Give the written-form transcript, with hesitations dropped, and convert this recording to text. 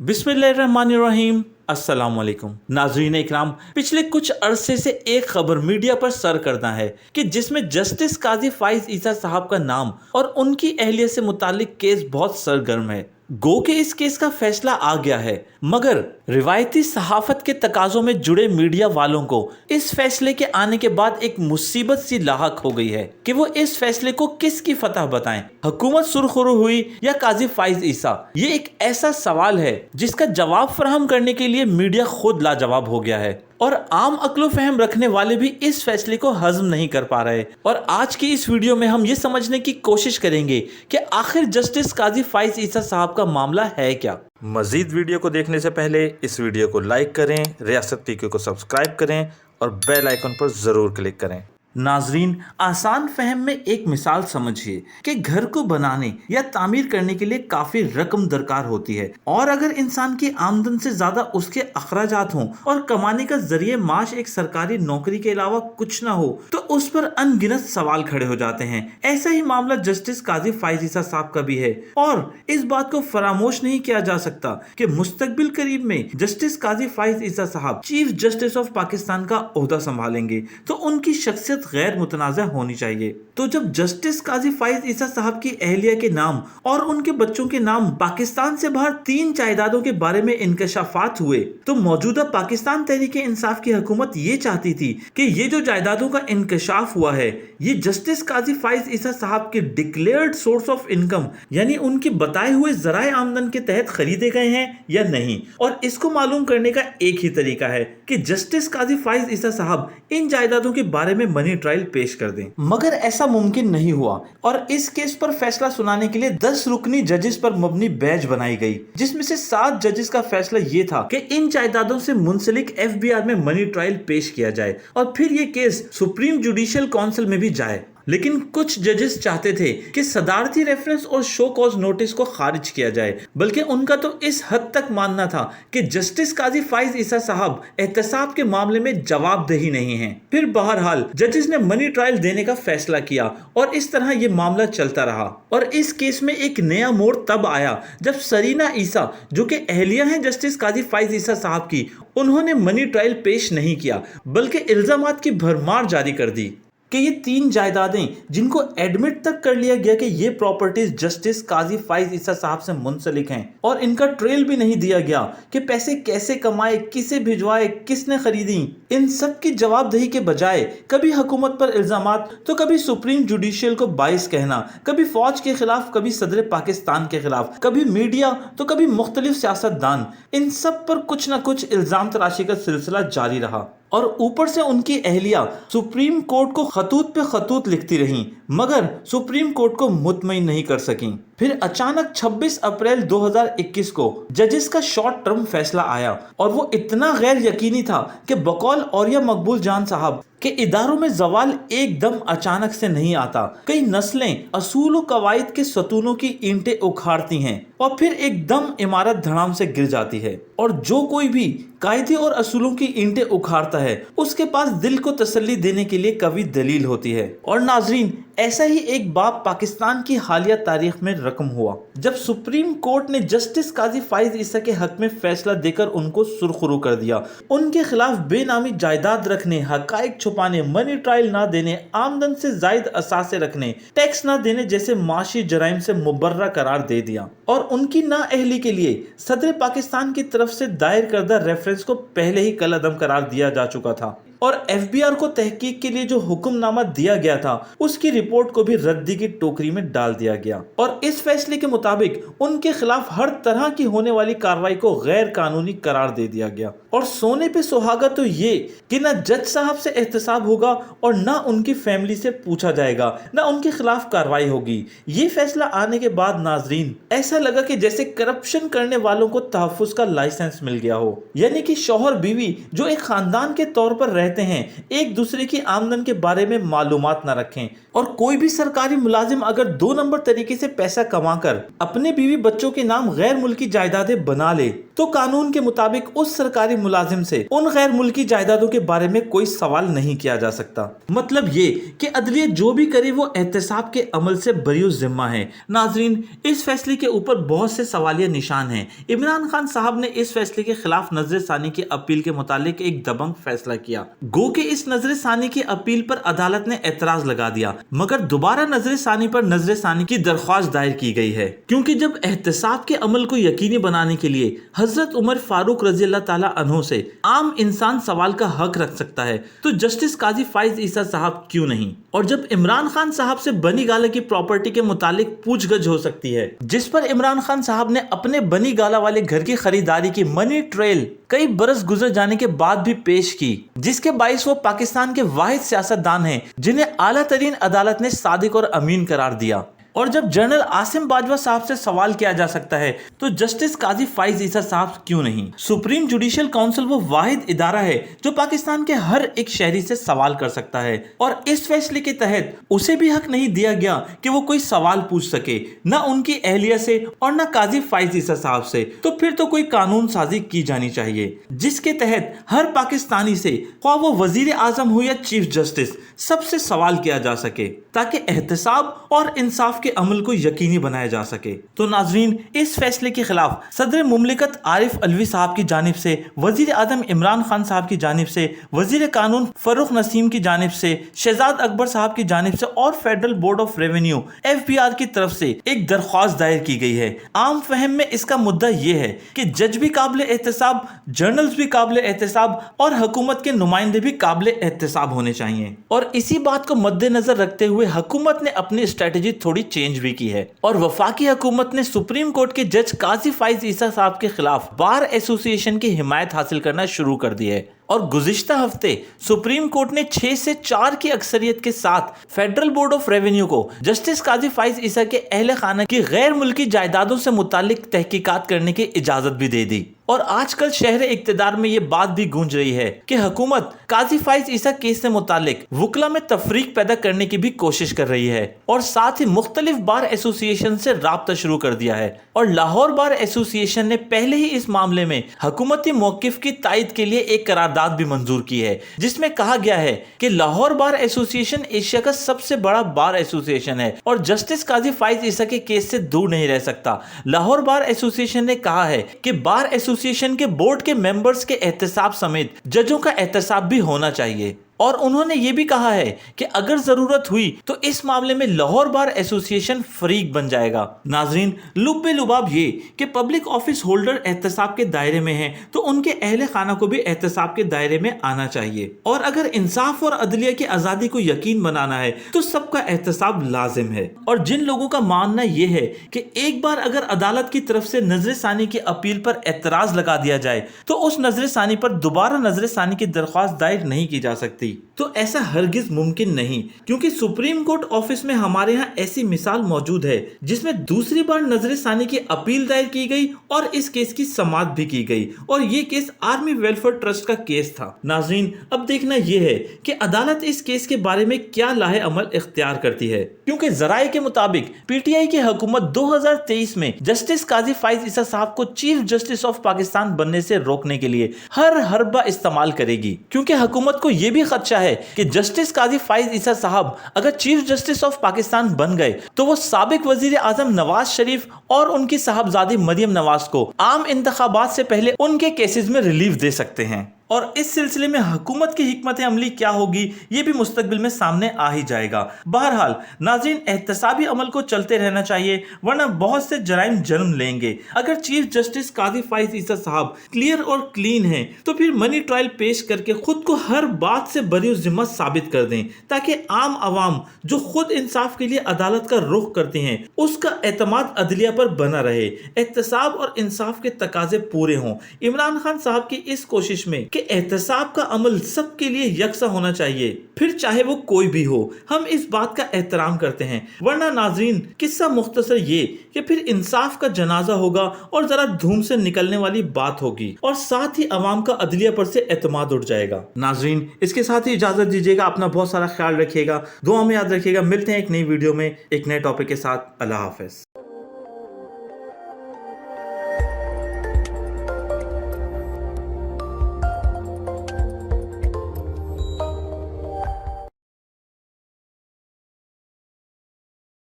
बिस्मिल्लाहिर्रहमानिर्रहीम। अस्सलाम वालेकुम नाज़रीन इकराम, पिछले कुछ अरसे से एक खबर मीडिया पर सरगर्दा है कि जिसमें जस्टिस काजी फाइज ईसा साहब का नाम और उनकी अहलिया से मुतालिक केस बहुत सरगर्म है। गो के इस केस का फैसला आ गया है, मगर रिवायती सहाफत के तकाजों में जुड़े मीडिया वालों को इस फैसले के आने के बाद एक मुसीबत सी लाहक हो गई है कि वो इस फैसले को किसकी फतह बताएं, हुकूमत सुरखरू हुई या काजी फाइज ईसा। ये एक ऐसा सवाल है जिसका जवाब फराहम करने के लिए मीडिया खुद लाजवाब हो गया है और आम अक्लो फहम रखने वाले भी इस फैसले को हजम नहीं कर पा रहे। और आज की इस वीडियो में हम ये समझने की कोशिश करेंगे कि आखिर जस्टिस काजी फाइज ईसा साहब का मामला है क्या। मजीद वीडियो को देखने से पहले इस वीडियो को लाइक करें, रियासत पीके को सब्सक्राइब करें और बेल आइकन पर जरूर क्लिक करें। नाजरीन, आसान फहम में एक मिसाल समझिए कि घर को बनाने या तामीर करने के लिए काफी रकम दरकार होती है, और अगर इंसान की आमदन से ज्यादा उसके अखराजात हों और कमाने का जरिए माश एक सरकारी नौकरी के अलावा कुछ ना हो तो उस पर अनगिनत सवाल खड़े हो जाते हैं। ऐसा ही मामला जस्टिस काजी फाइज ईसा साहब का भी है, और इस बात को फरामोश नहीं किया जा सकता कि मुस्तकबिल करीब में जस्टिस काजी फाइज ईसा साहब चीफ जस्टिस ऑफ पाकिस्तान का ओहदा संभालेंगे, तो उनकी शख्सियत गैर मुतनाज़ा होनी चाहिए। तो जब जस्टिस काजी फाइज ईसा साहब की अहलिया के नाम और उनके बच्चों के नाम पाकिस्तान से बाहर 3 जायदादों के बारे में इंकशाफात हुए, तो मौजूदा पाकिस्तान तहरीक इंसाफ की हुकूमत ये चाहती थी कि ये जो जायदादों का इंकशाफ हुआ है ये जस्टिस काजी फाइज ईसा साहब के डिक्लेयर्ड सोर्स ऑफ इनकम यानी उनके बताए हुए जराए आमदन के तहत खरीदे गए हैं या नहीं। और इसको मालूम करने का एक ही तरीका है कि जस्टिस काजी फाइज ईसा साहब इन जायदादों के बारे में मनी ट्रायल पेश कर दें, मगर ऐसा मुमकिन नहीं हुआ और इस केस पर फैसला सुनाने के लिए 10 रुकनी जजेस पर मबनी बेंच बनाई गई, जिसमें से 7 जजेस का फैसला ये था कि इन जायदादों से मुंसलिक एफबीआर में मनी ट्रायल पेश किया जाए और फिर ये केस सुप्रीम जुडिशियल काउंसिल में भी जाए। लेकिन कुछ जजेस चाहते थे कि सदारती रेफरेंस और शो कॉज नोटिस को खारिज किया जाए, बल्कि उनका तो इस हद तक मानना था कि जस्टिस काजी फाइज ईसा साहब एहतसाब के मामले में जवाबदेही नहीं है। फिर बहरहाल जजेस ने मनी ट्रायल देने का फैसला किया और इस तरह ये मामला चलता रहा। और इस केस में एक नया मोड़ तब आया जब सरीना ईसा, जो कि अहलिया हैं जस्टिस काजी फाइज ईसा साहब की, उन्होंने मनी ट्रायल पेश नहीं किया बल्कि इल्जामात की भरमार जारी कर दी कि ये 3 जायदादें जिनको एडमिट तक कर लिया गया कि ये प्रॉपर्टीज जस्टिस काजी फाइज ईसा साहब से मुंसलिक हैं, और इनका ट्रेल भी नहीं दिया गया कि पैसे कैसे कमाए, किसे भिजवाए, किसने खरीदी। इन सब की जवाबदेही के बजाय कभी हुकूमत पर इल्जामात तो कभी सुप्रीम जुडिशियल को बाइस कहना, कभी फौज के खिलाफ, कभी सदर पाकिस्तान के खिलाफ, कभी मीडिया तो कभी मुख्तलिफ सियासतदान, इन सब पर कुछ न कुछ इल्जाम तराशी का सिलसिला जारी रहा। और ऊपर से उनकी अहलिया सुप्रीम कोर्ट को खतूत पे खतूत लिखती रहीं, मगर सुप्रीम कोर्ट को मुतमईन नहीं कर सकीं। फिर अचानक 26 अप्रैल 2021 को जजेस का शॉर्ट टर्म फैसला आया, और वो इतना गैर यकीनी था कि बकौल औरिया मकबूल जान साहब के इदारों में जवाल एकदम अचानक से नहीं आता। कई नस्लें असूल व कवायद के सतूनों की ईंटें उखाड़ती हैं और फिर एकदम इमारत धड़ाम से गिर जाती है। और जो कोई भी कायदे और असूलों की ईंटें उखाड़ता है उसके पास दिल को तसल्ली देने के लिए कभी दलील होती है। और नाजरीन, ऐसा ही एक बाब पाकिस्तान की हालिया तारीख में रकम हुआ जब सुप्रीम कोर्ट ने जस्टिस काजी फाइज ईसा के हक में फैसला देकर उनको सुरखरू कर दिया। उनके खिलाफ बेनामी जायदाद रखने, हकाइक छुपाने, मनी ट्रायल ना देने, आमदन से जायद असासे रखने, टैक्स ना देने जैसे माशी जराइम से मुबर्रा करार दे दिया। और उनकी नाअहली के लिए सदर पाकिस्तान की तरफ से दायर करदा रेफरेंस को पहले ही कलअदम करार दिया जा चुका था, और एफबीआर को तहकीक के लिए जो हुक्मनामा दिया गया था उसकी रिपोर्ट को भी रद्दी की टोकरी में डाल दिया गया। और इस फैसले के मुताबिक उनके खिलाफ हर तरह की होने वाली कार्रवाई को गैर कानूनी करार दे दिया गया। और सोने पे सुहागा तो ये कि न जज साहब से एहतसाब होगा और न उनकी फैमिली से पूछा जाएगा, न उनके खिलाफ कार्रवाई होगी। ये फैसला आने के बाद नाजरीन ऐसा लगा कि जैसे करप्शन करने वालों को तहफ्फुज का लाइसेंस मिल गया हो, यानी कि शौहर बीवी जो एक खानदान के तौर पर रहते हैं एक दूसरे की आमदन के बारे में मालूमात न रखें। और कोई भी सरकारी मुलाजिम अगर 2 नंबर तरीके से पैसा कमाकर अपने बीवी बच्चों के नाम गैर मुल्की जायदादें बना ले तो कानून के मुताबिक उस सरकारी मुलाजिम से उन गैर मुल्की जायदादों के बारे में कोई सवाल नहीं किया जा सकता। मतलब ये कि अदलिया जो भी करे वो एहतसाब के अमल से बरी जिम्मा है। नाजरीन, इस फैसले के ऊपर बहुत से सवालिया निशान हैं। इमरान खान साहब ने इस फैसले के खिलाफ नजर सानी की अपील के मुतालिक एक दबंग फैसला किया। गो के इस नजर सानी की अपील पर अदालत ने एतराज लगा दिया, मगर दोबारा नजर सानी पर नजर सानी की दरख्वास्त दायर की गई है, क्योंकि जब एहतसाब के अमल को यकीनी बनाने के लिए हजरत उमर फारूक रजी अल्लाह ताला अन्हु से आम इंसान सवाल का हक रख सकता है तो जस्टिस काजी फाइज ईसा साहब क्यों नहीं। और जब इमरान खान साहब से बनी गाला की प्रॉपर्टी के मुतालिक पूछगछ हो सकती है, जिस पर इमरान खान साहब ने अपने बनी गाला वाले घर की खरीदारी की मनी ट्रेल कई बरस गुजर जाने के बाद भी पेश की, जिसके बाइस वो पाकिस्तान के वाहिद सियासतदान हैं जिन्हें आला तरीन अदालत ने सादिक और अमीन करार दिया। और जब जनरल आसिम बाजवा साहब से सवाल किया जा सकता है तो जस्टिस काजी फाइज ईसा साहब क्यों नहीं। सुप्रीम जुडिशियल काउंसिल वो वाहिद इदारा है जो पाकिस्तान के हर एक शहरी से सवाल कर सकता है, और इस फैसले के तहत उसे भी हक नहीं दिया गया कि वो कोई सवाल पूछ सके, न उनकी अहलिया से और न काजी फाइज ईसा साहब से। तो फिर तो कोई कानून साजी की जानी चाहिए जिसके तहत हर पाकिस्तानी से, ख्वाह वो वजीर आजम हो या चीफ जस्टिस, सबसे सवाल किया जा सके ताकि एहतसाब और इंसाफ के अमल को यकीनी बनाया जा सके। तो नाजरीन, इस फैसले के खिलाफ सदर मुमलिकत आरिफ अलवी साहब की जानिब से, वजीर आजम इमरान खान साहब की जानिब से, वजीर कानून फरूख नसीम की जानिब से, शहजाद अकबर साहब की जानिब से और federal board of revenue FBR की तरफ से एक दरख्वास्त दायर की गई है। आम फहम में इसका मुद्दा यह है कि जज भी काबिल एहतसाब, जर्नल्स भी काबिल एहतसाब और हुकूमत के नुमाइंदे भी काबिल एहतसाब होने चाहिए। और इसी बात को मद्देनजर रखते हुए हुकूमत ने अपनी स्ट्रेटेजी थोड़ी चेंज भी की है और वफाकी हुकूमत ने सुप्रीम कोर्ट के जज काजी फाइज ईसा साहब के खिलाफ बार एसोसिएशन की हिमायत हासिल करना शुरू कर दी है। और गुज़िश्ता हफ्ते सुप्रीम कोर्ट ने 6 से 4 की अक्सरियत के साथ फेडरल बोर्ड ऑफ रेवेन्यू को जस्टिस काजी फाइज ईसा के अहले खाना की गैर मुल्की जायदादों से मुतालिक तहकीकात करने की इजाजत भी दे दी। और आजकल शहर इक्तदार में ये बात भी गूंज रही है कि हुकूमत काजी फाइज ईसा केस से मुतालिक वकला में तफरीक पैदा करने की भी कोशिश कर रही है और साथ ही मुख्तलिफ बार एसोसिएशन से राब्ता शुरू कर दिया है। और लाहौर बार एसोसिएशन ने पहले ही इस मामले में हुकूमती मौकिफ की तायद के लिए एक करारदाद भी मंजूर की है, जिसमें कहा गया है कि लाहौर बार एसोसिएशन एशिया का सबसे बड़ा बार एसोसिएशन है और जस्टिस काजी फाइज ईसा के केस से दूर नहीं रह सकता। लाहौर बार एसोसिएशन ने कहा है कि बार एसोसिएशन के बोर्ड के मेंबर्स के एहतसाब समेत जजों का एहतसाब भी होना चाहिए। और उन्होंने ये भी कहा है कि अगर जरूरत हुई तो इस मामले में लाहौर बार एसोसिएशन फरीक बन जाएगा। नाजरीन, लुब्बे लुबाब ये कि पब्लिक ऑफिस होल्डर एहतसाब के दायरे में हैं तो उनके अहले खाना को भी एहतसाब के दायरे में आना चाहिए। और अगर इंसाफ और अदलिया की आज़ादी को यकीन बनाना है तो सबका एहतसाब लाजिम है। और जिन लोगों का मानना यह है कि एक बार अगर अदालत की तरफ से नजर सानी की अपील पर एतराज लगा दिया जाए तो उस नजर सानी पर दोबारा नजर सानी की दरख्वास्त दायर नहीं की जा सकती, तो ऐसा हरगिज मुमकिन नहीं, क्योंकि सुप्रीम कोर्ट ऑफिस में हमारे यहाँ ऐसी मिसाल मौजूद है जिसमें दूसरी बार नजर सानी की अपील दायर की गई और इस केस की समाअत भी की गई और ये केस आर्मी वेलफेयर ट्रस्ट का केस था। नाजरीन, अब देखना यह है कि अदालत इस केस के बारे में क्या लाहे अमल इख्तियार करती है, क्योंकि जराये के मुताबिक PTI की हुकूमत 2023 में जस्टिस काजी फाइज ईसा साहब को चीफ जस्टिस ऑफ पाकिस्तान बनने से रोकने के लिए हर हरबा इस्तेमाल करेगी, क्योंकि हुकूमत को यह भी खदशा है कि जस्टिस काजी फाइज ईसा साहब अगर चीफ जस्टिस ऑफ पाकिस्तान बन गए तो वो साबिक वजीर आजम नवाज शरीफ और उनकी साहबजादी मरियम नवाज को आम इंतखाबात से पहले उनके केसेस में रिलीफ दे सकते हैं। और इस सिलसिले में हुकूमत की हिकमत अमली क्या होगी ये भी मुस्तकबिल में सामने आ ही जाएगा। बहरहाल नाज़रीन, एहतसाबी अमल को चलते रहना चाहिए, वरना बहुत से जराइम जन्म लेंगे। अगर चीफ जस्टिस काजी फाइज ईसा साहब क्लियर और क्लीन हैं तो फिर मनी ट्रायल पेश करके खुद को हर बात से बरी जिम्मा साबित कर दें, ताकि आम आवाम जो खुद इंसाफ के लिए अदालत का रुख करते हैं उसका एतमाद अदलिया पर बना रहे, एहतसाब और इंसाफ के तकाजे पूरे हों। इमरान खान साहब की इस कोशिश में कि एहतसाब का अमल सबके लिए यकसा होना चाहिए, फिर चाहे वो कोई भी हो, हम इस बात का एहतराम करते हैं। वरना नाजरीन, किस्सा मुख्तसर ये कि फिर इंसाफ का जनाजा होगा और जरा धूम से निकलने वाली बात होगी और साथ ही अवाम का अदलिया पर से एतमाद उठ जाएगा। नाजरीन, इसके साथ ही इजाजत दीजिएगा, अपना बहुत सारा ख्याल रखिएगा, दुआ में याद रखिएगा। मिलते हैं एक नई वीडियो में एक नए टॉपिक के साथ। अल्लाह हाफिज।